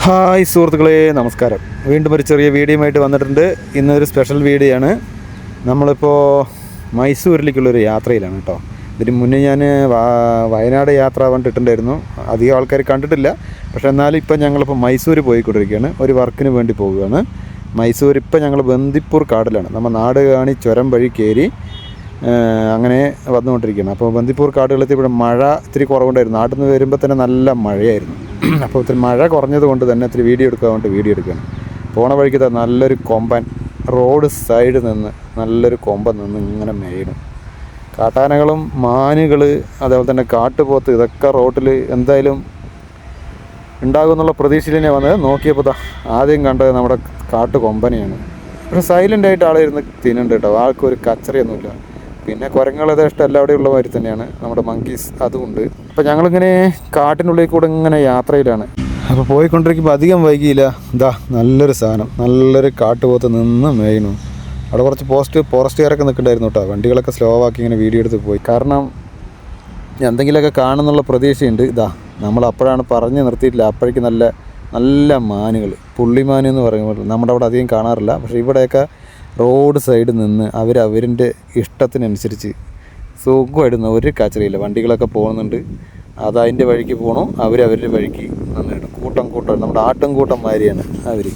Hi സുഹൃത്തുക്കളെ, നമസ്കാരം. വീണ്ടും ഒരു ചെറിയ വീഡിയോയുമായിട്ട് വന്നിട്ടുണ്ട്. ഇന്നൊരു സ്പെഷ്യൽ വീഡിയോ ആണ്. നമ്മളിപ്പോൾ മൈസൂരിലേക്കുള്ളൊരു യാത്രയിലാണ് കേട്ടോ. ഇതിന് മുന്നേ ഞാൻ വയനാട് യാത്ര കണ്ടിട്ടുണ്ടായിരുന്നു. അധികം ആൾക്കാർ കണ്ടിട്ടില്ല. പക്ഷേ എന്നാലും ഇപ്പം ഞങ്ങളിപ്പോൾ മൈസൂർ പോയിക്കൊണ്ടിരിക്കുകയാണ്. ഒരു വർക്കിന് വേണ്ടി പോവുകയാണ്. മൈസൂർ ഇപ്പം ഞങ്ങൾ ബന്ദിപ്പൂർ കാടിലാണ്. നമ്മൾ നാട് കാണി ചുരം വഴി കയറി അങ്ങനെ വന്നുകൊണ്ടിരിക്കുകയാണ്. അപ്പോൾ ബന്ദിപ്പൂർ കാടുകളെത്തി ഇവിടെ മഴ ഇത്തിരി കുറവുണ്ടായിരുന്നു. നാട്ടിൽ നിന്ന് വരുമ്പോൾ തന്നെ നല്ല മഴയായിരുന്നു. അപ്പോൾ ഇത്തിരി മഴ കുറഞ്ഞത് കൊണ്ട് തന്നെ ഇത്തിരി വീഡിയോ എടുക്കാൻ വേണ്ടി വീഡിയോ എടുക്കുകയാണ്. പോണ വഴിക്ക് നല്ലൊരു കൊമ്പൻ റോഡ് സൈഡ് നിന്ന് നല്ലൊരു കൊമ്പൻ നിന്ന് ഇങ്ങനെ മേയണം. കാട്ടാനകളും മാനുകൾ അതേപോലെ തന്നെ കാട്ടുപോത്ത് ഇതൊക്കെ റോട്ടിൽ എന്തായാലും ഉണ്ടാകുമെന്നുള്ള പ്രതീക്ഷയിൽ തന്നെ വന്നത്. നോക്കിയപ്പോൾ ആദ്യം കണ്ടത് നമ്മുടെ കാട്ടുകൊമ്പനെയാണ്. പക്ഷേ സൈലൻ്റായിട്ട് ആളിരുന്ന് തിന്നുന്നുണ്ട് കേട്ടോ. ആൾക്കൊരു കച്ചറയൊന്നുമില്ല. പിന്നെ കുരങ്ങുകളത് ഇഷ്ടം എല്ലാവിടെയും ഉള്ള മാതിരി തന്നെയാണ് നമ്മുടെ മങ്കീസ്, അതുകൊണ്ട്. അപ്പോൾ ഞങ്ങളിങ്ങനെ കാട്ടിനുള്ളിൽ കൂടെ ഇങ്ങനെ യാത്രയിലാണ്. അപ്പോൾ പോയിക്കൊണ്ടിരിക്കുമ്പോൾ അധികം വൈകിയില്ല. നല്ലൊരു സാധനം, നല്ലൊരു കാട്ടുപോത്ത് നിന്ന് മേയണു. അവിടെ കുറച്ച് ഫോറസ്റ്റുകാരൊക്കെ നിൽക്കണ്ടായിരുന്നു കേട്ടോ. വണ്ടികളൊക്കെ സ്ലോ ആക്കി ഇങ്ങനെ വീഡിയോ എടുത്ത് പോയി. കാരണം എന്തെങ്കിലുമൊക്കെ കാണുന്നുള്ള പ്രതീക്ഷയുണ്ട്. നമ്മൾ അപ്പോഴാണ് പറഞ്ഞ് നിർത്തിയിട്ടില്ല. അപ്പോഴേക്ക് നല്ല നല്ല മാനുകൾ, പുള്ളിമാൻ എന്ന് പറയുമ്പോൾ നമ്മുടെ അവിടെ അധികം കാണാറില്ല. പക്ഷേ ഇവിടെയൊക്കെ റോഡ് സൈഡിൽ നിന്ന് അവരവരിൻ്റെ ഇഷ്ടത്തിനനുസരിച്ച് സുഖമായിടുന്ന ഒരു കച്ചറയില്ല. വണ്ടികളൊക്കെ പോകുന്നുണ്ട്, അതതിൻ്റെ വഴിക്ക് പോകണം, അവരവരുടെ വഴിക്ക് നിന്നിടും. കൂട്ടം നമ്മുടെ ആട്ടും കൂട്ടം മാതിരിയാണ് അവർ.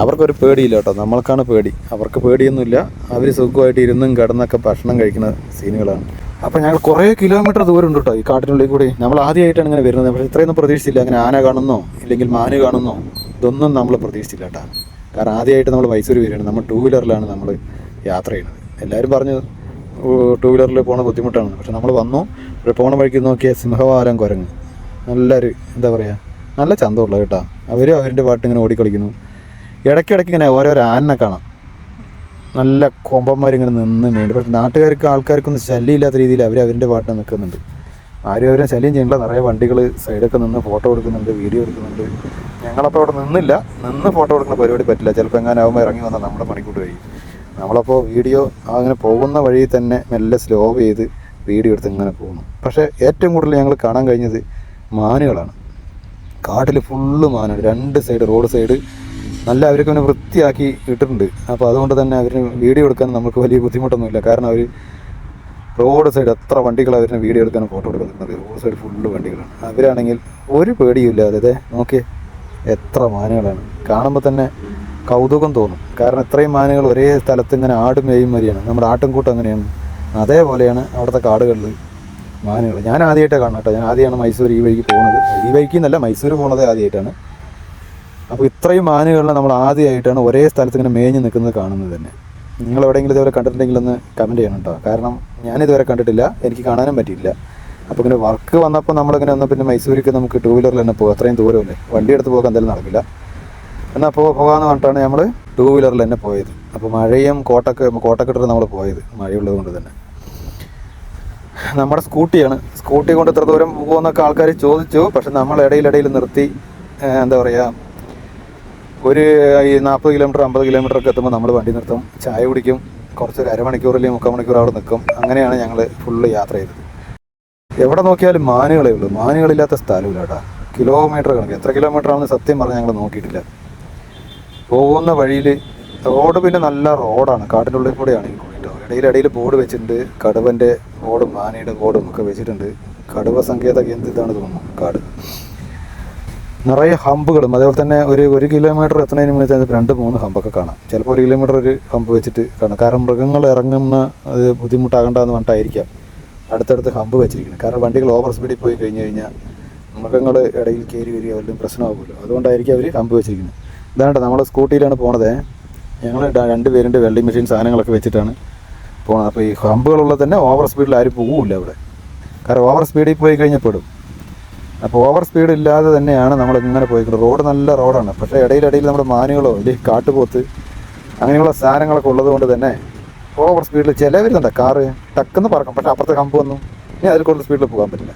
അവർക്കൊരു പേടിയില്ല കേട്ടോ. നമ്മൾക്കാണ് പേടി. അവർക്ക് പേടിയൊന്നുമില്ല. അവർ സുഖമായിട്ട് ഇരുന്നും കിടന്നൊക്കെ ഭക്ഷണം കഴിക്കുന്ന സീനുകളാണ്. അപ്പോൾ ഞങ്ങൾ കുറേ കിലോമീറ്റർ ദൂരം ഉണ്ട് കേട്ടോ ഈ കാട്ടിനുള്ളിൽ കൂടി. നമ്മൾ ആദ്യമായിട്ടാണ് ഇങ്ങനെ വരുന്നത്. പക്ഷേ ഇത്രയൊന്നും പ്രതീക്ഷിച്ചില്ല. അങ്ങനെ ആന കാണുന്നോ ഇല്ലെങ്കിൽ മാന് കാണുന്നോ ഇതൊന്നും നമ്മൾ പ്രതീക്ഷിച്ചില്ല കേട്ടോ. കാരണം ആദ്യമായിട്ട് നമ്മൾ മൈസൂർ വരികയാണ്. നമ്മൾ 2 വീലറിലാണ് നമ്മൾ യാത്ര ചെയ്യുന്നത്. എല്ലാവരും പറഞ്ഞു 2 വീലറിൽ പോകണ ബുദ്ധിമുട്ടാണ്. പക്ഷെ നമ്മൾ വന്നു. ഇവിടെ പോകണ വഴിക്ക് നോക്കിയാൽ സിംഹവാലം കുരങ്ങ് നല്ലൊരു എന്താ പറയുക, നല്ല ചന്തമുള്ള കേട്ടോ. അവരും അവരുടെ പാട്ട് ഇങ്ങനെ ഓടിക്കളിക്കുന്നു. ഇടയ്ക്കിടയ്ക്ക് ഇങ്ങനെ ഓരോരോ ആനനെ കാണാം. നല്ല കൊമ്പന്മാരിങ്ങനെ നിന്ന് വേണ്ടി. പക്ഷേ ആൾക്കാർക്കൊന്നും ശല്യമില്ലാത്ത രീതിയിൽ അവരവരുടെ പാട്ട് നിൽക്കുന്നുണ്ട്. ആരും അവരെ ശല്യം ചെയ്യണ്ട. നിറയെ വണ്ടികൾ സൈഡൊക്കെ നിന്ന് ഫോട്ടോ എടുക്കുന്നുണ്ട്, വീഡിയോ എടുക്കുന്നുണ്ട്. ഞങ്ങളപ്പോൾ അവിടെ നിന്ന് ഫോട്ടോ എടുക്കുന്ന പരിപാടി പറ്റില്ല. ചിലപ്പോൾ എങ്ങാനാവുമ്പോൾ ഇറങ്ങി വന്നാൽ നമ്മുടെ പണിക്കൂട്ട് കഴിയും. നമ്മളപ്പോൾ വീഡിയോ അങ്ങനെ പോകുന്ന വഴി തന്നെ മെല്ലെ സ്ലോ ചെയ്ത് വീഡിയോ എടുത്ത് ഇങ്ങനെ പോകുന്നു. പക്ഷേ ഏറ്റവും കൂടുതൽ ഞങ്ങൾ കാണാൻ കഴിഞ്ഞത് മാനുകളാണ്. കാട്ടിൽ ഫുള്ള് മാനാണ്. 2 സൈഡ് റോഡ് സൈഡ് നല്ല അവർക്ക് പിന്നെ വൃത്തിയാക്കി ഇട്ടിട്ടുണ്ട്. അപ്പോൾ അതുകൊണ്ട് തന്നെ അവരിന് വീഡിയോ എടുക്കാൻ നമുക്ക് വലിയ ബുദ്ധിമുട്ടൊന്നുമില്ല. കാരണം അവർ റോഡ് സൈഡ് എത്ര വണ്ടികൾ അവരിന് വീഡിയോ എടുക്കാനും ഫോട്ടോ എടുക്കുന്നത്. റോഡ് സൈഡ് ഫുള്ള് വണ്ടികളാണ്. അവരാണെങ്കിൽ ഒരു പേടിയില്ലാതെ അതെ നോക്കിയേ എത്ര മാനുകളാണ്. കാണുമ്പോൾ തന്നെ കൗതുകം തോന്നും. കാരണം ഇത്രയും മാനുകൾ ഒരേ സ്ഥലത്ത് ഇങ്ങനെ ആടും മേയും വരികയാണ്. നമ്മുടെ ആട്ടുംകൂട്ടം അങ്ങനെയാണ്. അതേപോലെയാണ് അവിടുത്തെ കാടുകളിൽ മാനുകൾ. ഞാൻ ആദ്യമായിട്ടാണ് കാണണം കേട്ടോ. ഞാൻ ആദ്യമാണ് മൈസൂർ ഈ വഴിക്ക് പോകുന്നത്. ഈ വഴിക്ക് എന്നല്ല, മൈസൂർ പോകുന്നത് ആദ്യമായിട്ടാണ്. അപ്പോൾ ഇത്രയും മാനുകളിൽ നമ്മൾ ആദ്യമായിട്ടാണ് ഒരേ സ്ഥലത്ത് ഇങ്ങനെ മേഞ്ഞ് നിൽക്കുന്നത് കാണുന്നത് തന്നെ. നിങ്ങൾ എവിടെയെങ്കിലും ഇതുവരെ കണ്ടിട്ടുണ്ടെങ്കിൽ ഒന്ന് കമൻറ്റ് ചെയ്യണം കേട്ടോ. കാരണം ഞാനിതുവരെ കണ്ടിട്ടില്ല, എനിക്ക് കാണാനും പറ്റിയില്ല. അപ്പോൾ ഇങ്ങനെ വർക്ക് വന്നപ്പോൾ നമ്മളിങ്ങനെ വന്നാൽ പിന്നെ മൈസൂരിക്ക് നമുക്ക് 2 വീലറിൽ തന്നെ പോകും. അത്രയും ദൂരമല്ലേ, വണ്ടി എടുത്ത് പോകാൻ എന്തായാലും നടക്കില്ല. എന്നാൽ പോകാമെന്ന് പറഞ്ഞിട്ടാണ് നമ്മൾ 2 വീലറിൽ തന്നെ പോയത്. അപ്പോൾ മഴയും കോട്ടക്കെട്ടിട്ട് നമ്മൾ പോയത് മഴയുള്ളത് കൊണ്ട് തന്നെ. നമ്മുടെ സ്കൂട്ടിയാണ്. സ്കൂട്ടി കൊണ്ട് ഇത്ര ദൂരം പോകുമെന്നൊക്കെ ആൾക്കാർ ചോദിച്ചു. പക്ഷെ നമ്മൾ ഇടയിലിടയിൽ നിർത്തി എന്താ പറയുക, ഒരു 40 കിലോമീറ്റർ 50 കിലോമീറ്റർ ഒക്കെ എത്തുമ്പോൾ നമ്മൾ വണ്ടി നിർത്തും, ചായ കുടിക്കും, കുറച്ചൊരു അരമണിക്കൂർ അല്ലെങ്കിൽ 3/4 മണിക്കൂർ അവിടെ നിൽക്കും. അങ്ങനെയാണ് ഞങ്ങൾ ഫുള്ള് യാത്ര ചെയ്തത്. എവിടെ നോക്കിയാലും മാനുകളേ ഉള്ളൂ. മാനുകളില്ലാത്ത സ്ഥലമില്ല കേട്ടോ. കിലോമീറ്റർ കണക്ക് എത്ര കിലോമീറ്റർ ആണെന്ന് സത്യം പറഞ്ഞാൽ ഞങ്ങൾ നോക്കിയിട്ടില്ല. പോകുന്ന വഴിയിൽ റോഡ് പിന്നെ നല്ല റോഡാണ്. കാട്ടിൻ്റെ ഉള്ളിൽ കൂടെയാണ് ഈ കേട്ടോ. ഇടയിൽ ബോർഡ് വെച്ചിട്ടുണ്ട്. കടുവൻ്റെ ബോർഡും ആനയുടെ ബോർഡും ഒക്കെ വെച്ചിട്ടുണ്ട്. കടുവ സങ്കേത കേന്ദ്രത്താണ് തോന്നുന്നു കാട്. നിറയെ ഹമ്പുകളും അതേപോലെ തന്നെ ഒരു കിലോമീറ്റർ എത്തുന്നതിന് മുന്നേ 2-3 ഹമ്പൊക്കെ കാണാം. ചിലപ്പോൾ 1 കിലോമീറ്റർ ഒരു ഹമ്പ് വെച്ചിട്ട് കാണാം. കാരണം മൃഗങ്ങൾ ഇറങ്ങുന്ന അത് ബുദ്ധിമുട്ടാകണ്ടെന്ന് പറഞ്ഞിട്ടായിരിക്കാം അടുത്തടുത്ത് ഹമ്പ് വെച്ചിരിക്കുന്നത്. കാരണം വണ്ടികൾ ഓവർ സ്പീഡിൽ പോയി കഴിഞ്ഞാൽ മൃഗങ്ങൾ ഇടയിൽ കയറി വരിക വല്ലതും പ്രശ്നമാകുമല്ലോ. അതുകൊണ്ടായിരിക്കും അവർ ഹമ്പ് വെച്ചിരിക്കുന്നത്. ഇതാണ്ട് നമ്മൾ സ്കൂട്ടിയിലാണ് പോണത്. ഞങ്ങൾ 2 പേരുണ്ട്. വെൽഡിംഗ് മെഷീൻ സാധനങ്ങളൊക്കെ വെച്ചിട്ടാണ് പോണത്. അപ്പോൾ ഈ ഹമ്പുകളുള്ളത് തന്നെ ഓവർ സ്പീഡിൽ ആരും പോകില്ല അവിടെ. കാരണം ഓവർ സ്പീഡിൽ പോയി കഴിഞ്ഞാൽ പെടും. അപ്പോൾ ഓവർ സ്പീഡ് ഇല്ലാതെ തന്നെയാണ് നമ്മൾ ഇങ്ങനെ പോയിക്കുന്നത്. റോഡ് നല്ല റോഡാണ്. പക്ഷേ ഇടയിലിടയിൽ നമ്മുടെ മാനുകളോ അല്ലെങ്കിൽ കാട്ടുപോത്ത് അങ്ങനെയുള്ള സാധനങ്ങളൊക്കെ ഉള്ളത് കൊണ്ട് തന്നെ ഓവർ സ്പീഡിൽ ചിലവരുന്നുണ്ട്. കാറ് ടക്കെന്ന് പറക്കും. പക്ഷേ അപ്പുറത്തെ ഹമ്പ് വന്നു ഇനി അതിൽ കൂടുതൽ സ്പീഡിൽ പോകാൻ പറ്റില്ല.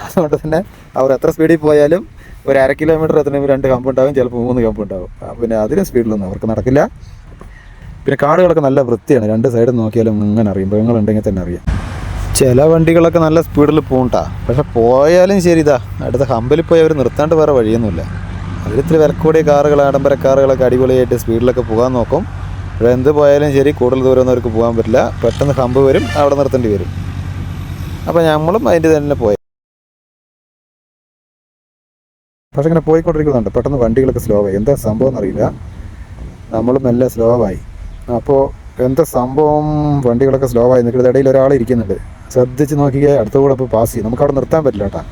അതുകൊണ്ട് തന്നെ അവർ എത്ര സ്പീഡിൽ പോയാലും ഒരു 1/2 കിലോമീറ്റർ എത്തുന്നതിന് 2 ഹമ്പ് ഉണ്ടാകും, ചിലപ്പോൾ 3 ഹമ്പ് ഉണ്ടാകും. പിന്നെ അതിന് സ്പീഡിലൊന്നും അവർക്ക് നടക്കില്ല. പിന്നെ കാടുകളൊക്കെ നല്ല വൃത്തിയാണ്. 2 സൈഡിൽ നോക്കിയാലും ഇങ്ങനെ അറിയും. മൃഗങ്ങളുണ്ടെങ്കിൽ തന്നെ അറിയാം. ചില വണ്ടികളൊക്കെ നല്ല സ്പീഡിൽ പോകണ്ട. പക്ഷെ പോയാലും ശരി, അടുത്ത ഹമ്പിൽ പോയി അവർ നിർത്താണ്ട് വേറെ വഴിയൊന്നുമില്ല. ഒരിത്തിരി വിലക്കൂടിയ കാറുകൾ, ആഡംബര കാറുകളൊക്കെ അടിപൊളിയായിട്ട് സ്പീഡിലൊക്കെ പോകാൻ നോക്കും. പക്ഷേ എന്ത് പോയാലും ശരി, കൂടുതൽ ദൂരമൊന്നും അവർക്ക് പോകാൻ പറ്റില്ല. പെട്ടെന്ന് ഹമ്പ് വരും, അവിടെ നിർത്തേണ്ടി വരും. അപ്പോൾ നമ്മളും അതിൻ്റെ തന്നെ പോയി. പക്ഷേ ഇങ്ങനെ പോയിക്കൊണ്ടിരിക്കുന്നുണ്ട്, പെട്ടെന്ന് വണ്ടികളൊക്കെ സ്ലോ ആയി. എന്താ സംഭവം എന്നറിയില്ല, നമ്മളും മെല്ലെ സ്ലോ ആയി. അപ്പോൾ എന്താ സംഭവം, വണ്ടികളൊക്കെ സ്ലോ ആയി നിൽക്കുന്നത്. ഇടയിൽ ഒരാൾ ഇരിക്കുന്നുണ്ട്, ശ്രദ്ധിച്ച് നോക്കിയാൽ അടുത്ത കൂടെ ഇപ്പോൾ പാസ് ചെയ്യും. നമുക്കവിടെ നിർത്താൻ പറ്റില്ല കേട്ടോ.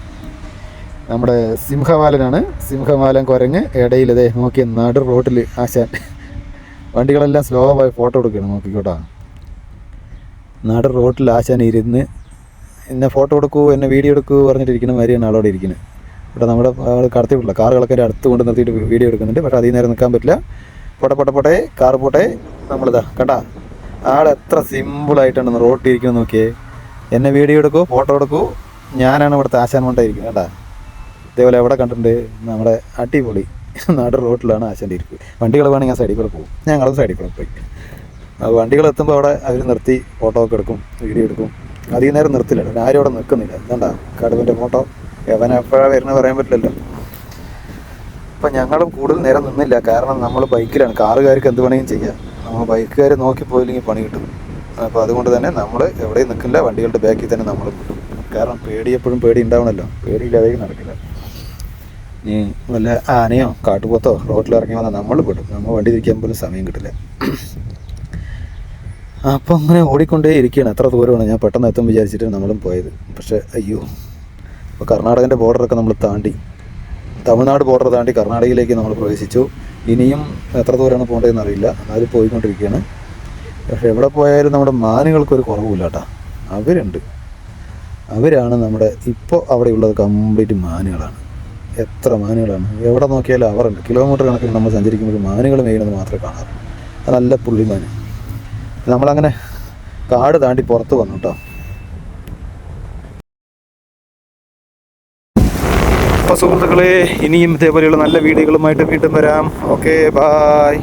നമ്മുടെ സിംഹവാലനാണ്, സിംഹവാലൻ കുരങ്ങ്. ഇടയിൽ ഇതേ നോക്കി നടു റോട്ടിൽ ആശാൻ. വണ്ടികളെല്ലാം സ്ലോ ആയി ഫോട്ടോ എടുക്കുകയാണ്, നോക്കിക്കോട്ടാ. നടു റോട്ടിൽ ആശാൻ ഇരുന്ന് എന്നെ ഫോട്ടോ എടുക്കൂ, എന്നെ വീഡിയോ എടുക്കൂ പറഞ്ഞിട്ടിരിക്കുന്ന മാതിരിയാണ് ആളോടെ ഇരിക്കുന്നത്. ഇവിടെ നമ്മുടെ കടത്തി വിട്ടില്ല, കാറുകളൊക്കെ അടുത്ത് കൊണ്ട് നിർത്തിയിട്ട് വീഡിയോ എടുക്കുന്നുണ്ട്. പക്ഷേ അധികം നേരം നിൽക്കാൻ പറ്റില്ല. പോട്ടെ കാർ പോട്ടെ. നമ്മളിതാ കണ്ടാ, ആൾ എത്ര സിമ്പിളായിട്ടാണ് റോട്ടിൽ ഇരിക്കുന്നത് നോക്കിയേ. എന്നെ വീഡിയോ എടുക്കൂ, ഫോട്ടോ എടുക്കൂ, ഞാനാണ് ഇവിടുത്തെ ആശാൻ കൊണ്ടായിരിക്കും കേട്ടാ. ഇതേപോലെ എവിടെ കണ്ടിട്ടുണ്ട്, നമ്മുടെ അടിപൊളി നാട് റോട്ടിലാണ് ആശാൻ്റെ ഇരിപ്പ്. വണ്ടികൾ വേണമെങ്കിൽ ആ സൈഡിൽ കൂടെ പോകും, ഞങ്ങളും സൈഡിൽ കൂടെ പോയി. വണ്ടികൾ എത്തുമ്പോൾ അവിടെ അവർ നിർത്തി ഫോട്ടോ ഒക്കെ എടുക്കും, വീഡിയോ എടുക്കും. അധികം നേരം നിർത്തില്ല, ആരും അവിടെ നിൽക്കുന്നില്ല. എന്താ കടുവിൻ്റെ ഫോട്ടോ, അവൻ എപ്പോഴാണ് വരുന്നത് പറയാൻ പറ്റില്ലല്ലോ. അപ്പം ഞങ്ങളും കൂടുതൽ നേരം നിന്നില്ല, കാരണം നമ്മൾ ബൈക്കിലാണ്. കാറുകാർക്ക് എന്ത് വേണമെങ്കിലും ചെയ്യാം, നമ്മൾ ബൈക്കുകാർ നോക്കി പോയില്ലെങ്കിൽ പണി കിട്ടും. അപ്പോൾ അതുകൊണ്ട് തന്നെ നമ്മൾ എവിടെയും നിൽക്കില്ല, വണ്ടികളുടെ ബാക്കിൽ തന്നെ നമ്മൾ കിട്ടും. കാരണം എപ്പോഴും പേടി ഉണ്ടാവണമല്ലോ, പേടിയില്ലാതെ നടക്കില്ല. നീ വല്ല ആനയോ കാട്ടുപോത്തോ റോട്ടിലിറങ്ങി വന്നാൽ നമ്മൾ പെടും, നമ്മൾ വണ്ടി തിരിക്കാൻ പോലും സമയം കിട്ടില്ല. അപ്പോൾ അങ്ങനെ ഓടിക്കൊണ്ടേ ഇരിക്കുകയാണ്. എത്ര ദൂരമാണ്, ഞാൻ പെട്ടെന്ന് എത്തും വിചാരിച്ചിട്ട് നമ്മളും പോയത്. പക്ഷേ അയ്യോ, അപ്പോൾ കർണാടകൻ്റെ ബോർഡറൊക്കെ നമ്മൾ താണ്ടി, തമിഴ്നാട് ബോർഡർ താണ്ടി കർണാടകയിലേക്ക് നമ്മൾ പ്രവേശിച്ചു. ഇനിയും എത്ര ദൂരമാണ് പോകേണ്ടതെന്ന് അറിയില്ല, അതിൽ പോയിക്കൊണ്ടിരിക്കുകയാണ്. പക്ഷേ എവിടെ പോയാലും നമ്മുടെ മാനുകൾക്കൊരു കുറവില്ല കേട്ടോ. അവരാണ് നമ്മുടെ ഇപ്പോൾ അവിടെയുള്ളത് കംപ്ലീറ്റ് മാനുകളാണ്. എത്ര മാനുകളാണ്, എവിടെ നോക്കിയാലും അവരുണ്ട്. കിലോമീറ്റർ കണക്കിന് നമ്മൾ സഞ്ചരിക്കുമ്പോൾ മാനുകൾ മേയുന്നത് മാത്രമേ കാണാറുള്ളൂ. അത് നല്ല പുള്ളിമാൻ. നമ്മളങ്ങനെ കാട് താണ്ടി പുറത്ത് വന്നു കേട്ടോ. അപ്പോൾ സുഹൃത്തുക്കളെ, ഇനിയും ഇതേപോലെയുള്ള നല്ല വീഡിയോകളുമായിട്ട് വീണ്ടും വരാം. Okay, bye.